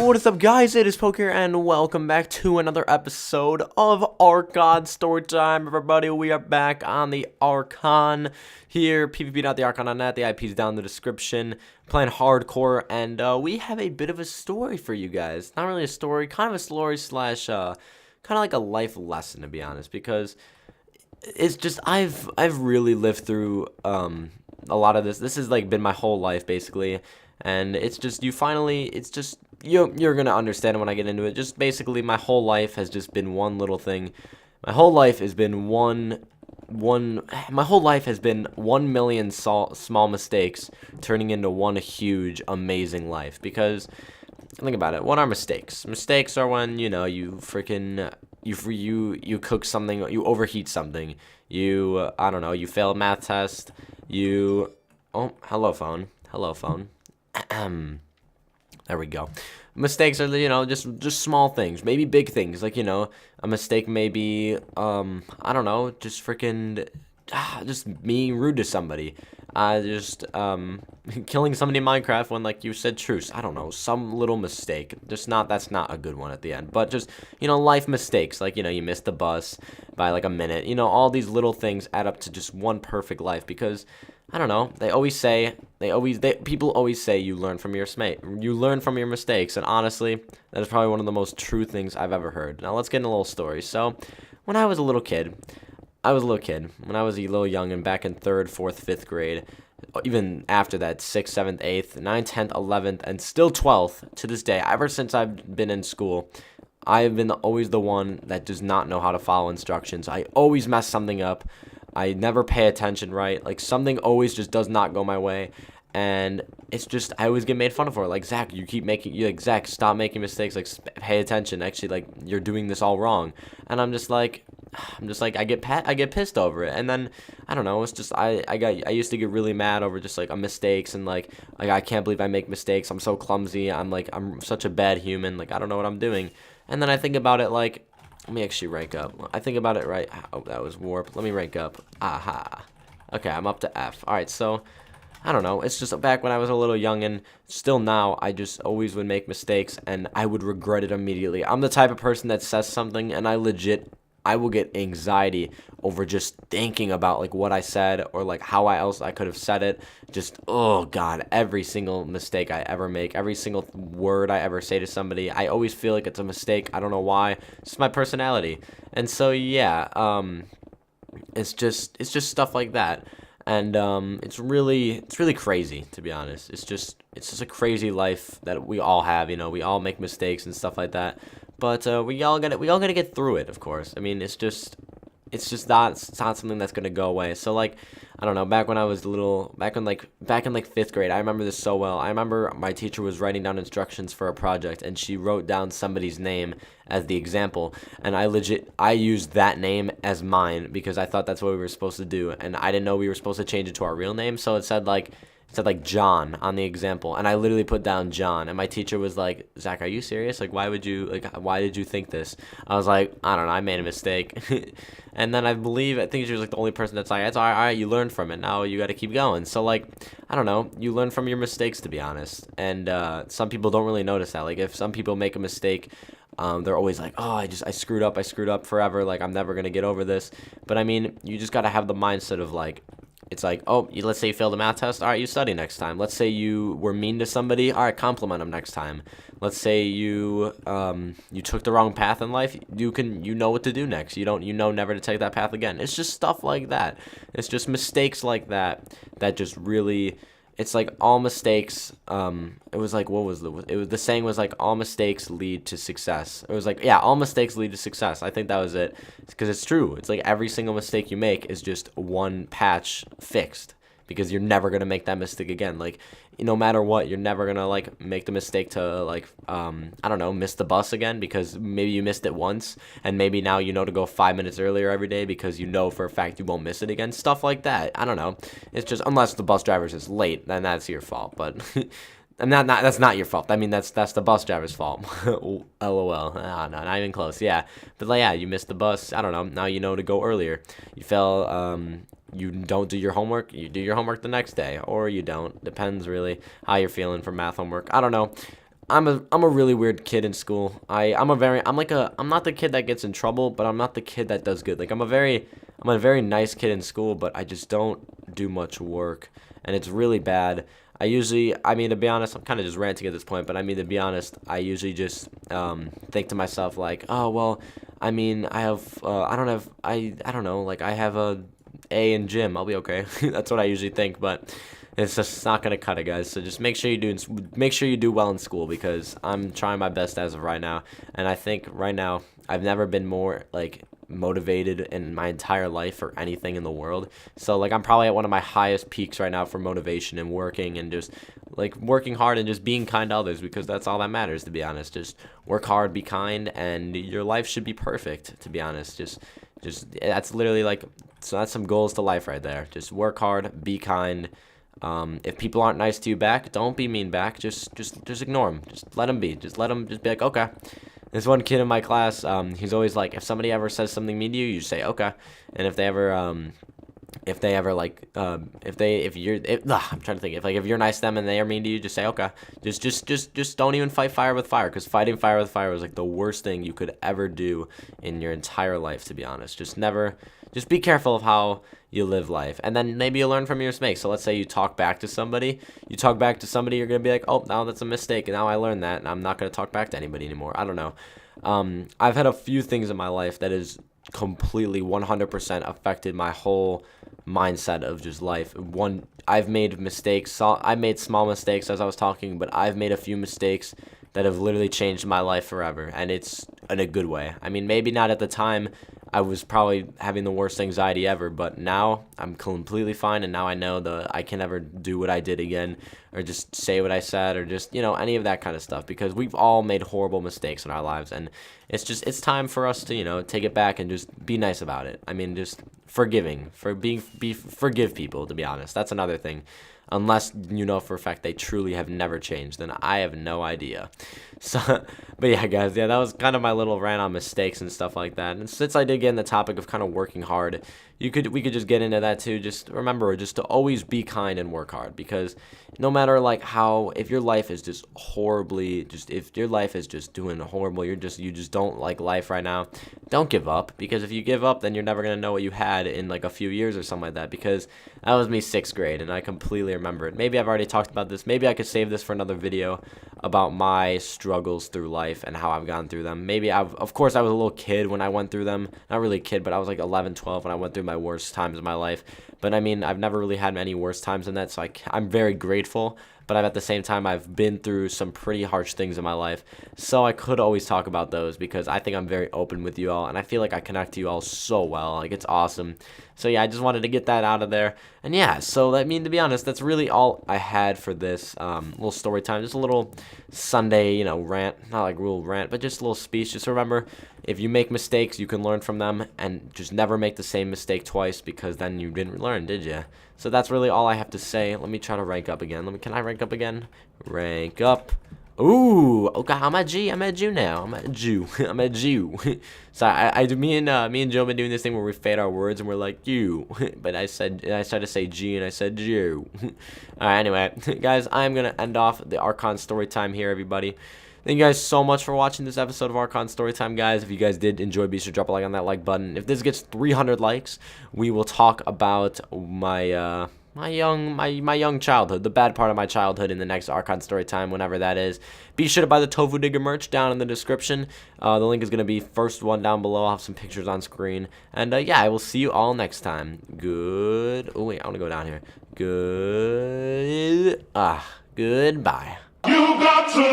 what is up, guys? It is Poke here, and welcome back to another episode of Archon Storytime. Everybody, we are back on the Archon here. PvP.thearchon.net. The IP is down in the description. Playing hardcore, and we have a bit of a story for you guys. Not really a story, kind of a story slash, kind of like a life lesson, to be honest, because it's just I've really lived through a lot of this. This has like been my whole life basically, and it's just you're gonna understand when I get into it. Just basically, my whole life has just been one little thing. My whole life has been my whole life has been 1 million small mistakes turning into one huge amazing life. Because think about it, what are mistakes? Mistakes are when you freaking you cook something, you overheat something, I don't know, you fail a math test, hello phone. There we go. Mistakes are, just small things, maybe big things, like, a mistake may be, I don't know, just freaking, just being rude to somebody, killing somebody in Minecraft when, like, you said truce, I don't know, some little mistake, that's not a good one at the end, but just, life mistakes, like, you missed the bus by, like, a minute, all these little things add up to just one perfect life, because I don't know. People always say you learn from your mistakes, and honestly, that is probably one of the most true things I've ever heard. Now let's get into a little story. So, when I was a little kid, when I was a little young and back in 3rd, 4th, 5th grade, even after that, 6th, 7th, 8th, 9th, 10th, 11th, and still 12th to this day. Ever since I've been in school, I've been always the one that does not know how to follow instructions. I always mess something up. I never pay attention right. Like, something always just does not go my way. And it's just, I always get made fun of for it. Like, Zach, Zach, stop making mistakes. Like, pay attention. Actually, like, you're doing this all wrong. And I'm just like, I get pissed over it. And then, I don't know, it's just, I used to get really mad over just, like, mistakes. And, like, I can't believe I make mistakes. I'm so clumsy. I'm such a bad human. Like, I don't know what I'm doing. And then I think about it, like, let me actually rank up. I think about it right. Oh, that was warp. Let me rank up. Aha. Okay, I'm up to F. Alright, so, I don't know. It's just back when I was a little young, and still now, I just always would make mistakes, and I would regret it immediately. I'm the type of person that says something, and I will get anxiety over just thinking about, like, what I said, or, like, how else I could have said it. Just, oh, God, every single mistake I ever make, every single word I ever say to somebody, I always feel like it's a mistake. I don't know why. It's just my personality. And so, yeah, it's just stuff like that. And it's really crazy, to be honest. It's just a crazy life that we all have. We all make mistakes and stuff like that. But we all gotta get through it, of course. I mean, it's not something that's gonna go away. So, like, I don't know, back when I was little, back in 5th grade, I remember this so well. I remember my teacher was writing down instructions for a project, and she wrote down somebody's name as the example, and I used that name as mine because I thought that's what we were supposed to do, and I didn't know we were supposed to change it to our real name. So it said like John on the example, and I literally put down John, and my teacher was like, Zach, are you serious? Like, why did you think this? I was like, I don't know, I made a mistake. And then I think she was like the only person that's like, it's all right, you learned from it, now you got to keep going. So, like, I don't know, you learn from your mistakes, to be honest. And some people don't really notice that. Like, if some people make a mistake, they're always like, oh, I screwed up forever, like, I'm never gonna get over this. But I mean, you just got to have the mindset of, like, it's like, oh, let's say you failed a math test. All right, you study next time. Let's say you were mean to somebody. All right, compliment them next time. Let's say you took the wrong path in life. You know what to do next. You know never to take that path again. It's just stuff like that. It's just mistakes like that just really. It's like all mistakes. It was like, what was the saying was like, all mistakes lead to success. It was like, yeah, all mistakes lead to success. I think that was it, because it's true. It's like every single mistake you make is just one patch fixed, because you're never gonna make that mistake again. Like, no matter what, you're never gonna like make the mistake to like I don't know, miss the bus again, because maybe you missed it once, and maybe now you know to go 5 minutes earlier every day because you know for a fact you won't miss it again. Stuff like that. I don't know. It's just, unless the bus driver's just late, then that's your fault. But and that's not your fault. I mean, that's the bus driver's fault. LOL. No, not even close. Yeah, but like, yeah, you missed the bus. I don't know. Now you know to go earlier. You fell. You don't do your homework. You do your homework the next day, or you don't. Depends really how you're feeling for math homework. I don't know. I'm a really weird kid in school. I'm not the kid that gets in trouble, but I'm not the kid that does good. Like I'm a very nice kid in school, but I just don't do much work, and it's really bad. I mean, to be honest, I'm kind of just ranting at this point, but I mean, to be honest, I usually just think to myself like, oh well, I mean, I don't know, like I have a A in gym, I'll be okay. That's what I usually think, but it's not gonna cut it, guys. So just make sure you do well in school, because I'm trying my best as of right now, and I think right now I've never been more like motivated in my entire life for anything in the world. So like I'm probably at one of my highest peaks right now for motivation and working, and just like working hard and just being kind to others, because that's all that matters, to be honest. Just work hard, be kind, and your life should be perfect, to be honest. Just that's literally like, so that's some goals to life right there. Just work hard, be kind. If people aren't nice to you back, don't be mean back. Just ignore them. Just let them be. Just be like, okay. This one kid in my class, he's always like, if somebody ever says something mean to you, you say okay. And if I'm trying to think, if you're nice to them and they are mean to you, just say okay. Just don't even fight fire with fire, because fighting fire with fire is like the worst thing you could ever do in your entire life, to be honest. Just be careful of how you live life, and then maybe you learn from your mistakes. So let's say you talk back to somebody, you're gonna be like, oh, now that's a mistake, and now I learned that, and I'm not gonna talk back to anybody anymore. I don't know. I've had a few things in my life that is completely 100% affected my whole mindset of just life. I've made mistakes. So I made small mistakes as I was talking, but I've made a few mistakes that have literally changed my life forever, and it's in a good way. I mean, maybe not at the time. I was probably having the worst anxiety ever, but now I'm completely fine, and now I know that I can never do what I did again, or just say what I said, or just, any of that kind of stuff, because we've all made horrible mistakes in our lives, and it's time for us to, take it back and just be nice about it. I mean, just forgiving, forgive people, to be honest. That's another thing. Unless you know for a fact they truly have never changed, then I have no idea. So, but yeah, guys, that was kind of my little rant on mistakes and stuff like that. And since I did get in the topic of kind of working hard, we could just get into that too. Just remember, just to always be kind and work hard, because no matter like if your life is just if your life is just doing horrible, you just don't like life right now, don't give up, because if you give up, then you're never gonna know what you had in like a few years or something like that. Because that was me 6th grade, and I completely remember it. Maybe I've already talked about this. Maybe I could save this for another video about my struggles through life and how I've gone through them. Of course, I was a little kid when I went through them. Not really a kid, but I was like 11, 12 when I went through my worst times of my life. But I mean, I've never really had any worse times than that, so I'm very grateful. But at the same time, I've been through some pretty harsh things in my life, so I could always talk about those, because I think I'm very open with you all, and I feel like I connect to you all so well. Like, it's awesome. So yeah, I just wanted to get that out of there. And yeah, so I mean, to be honest, that's really all I had for this little story time. Just a little Sunday, rant. Not like real rant, but just a little speech. Just remember, if you make mistakes, you can learn from them, and just never make the same mistake twice, because then you didn't learn, did you? So that's really all I have to say. Let me try to rank up again. Can I rank up again? Rank up. Ooh, okay, I'm at G. I'm at Jew now. I'm at Jew. I'm at Jew. So me and Joe been doing this thing where we fade our words and we're like you, but I tried to say G and I said Jew. All right, anyway, guys, I'm gonna end off the Archon story time here, everybody. Thank you guys so much for watching this episode of Archon Storytime, guys. If you guys did enjoy, be sure to drop a like on that like button. If this gets 300 likes, we will talk about my young childhood, the bad part of my childhood, in the next Archon Storytime, whenever that is. Be sure to buy the Tofu Digger merch down in the description. The link is going to be first one down below. I'll have some pictures on screen. And yeah, I will see you all next time. Oh wait, I want to go down here. Goodbye. You got to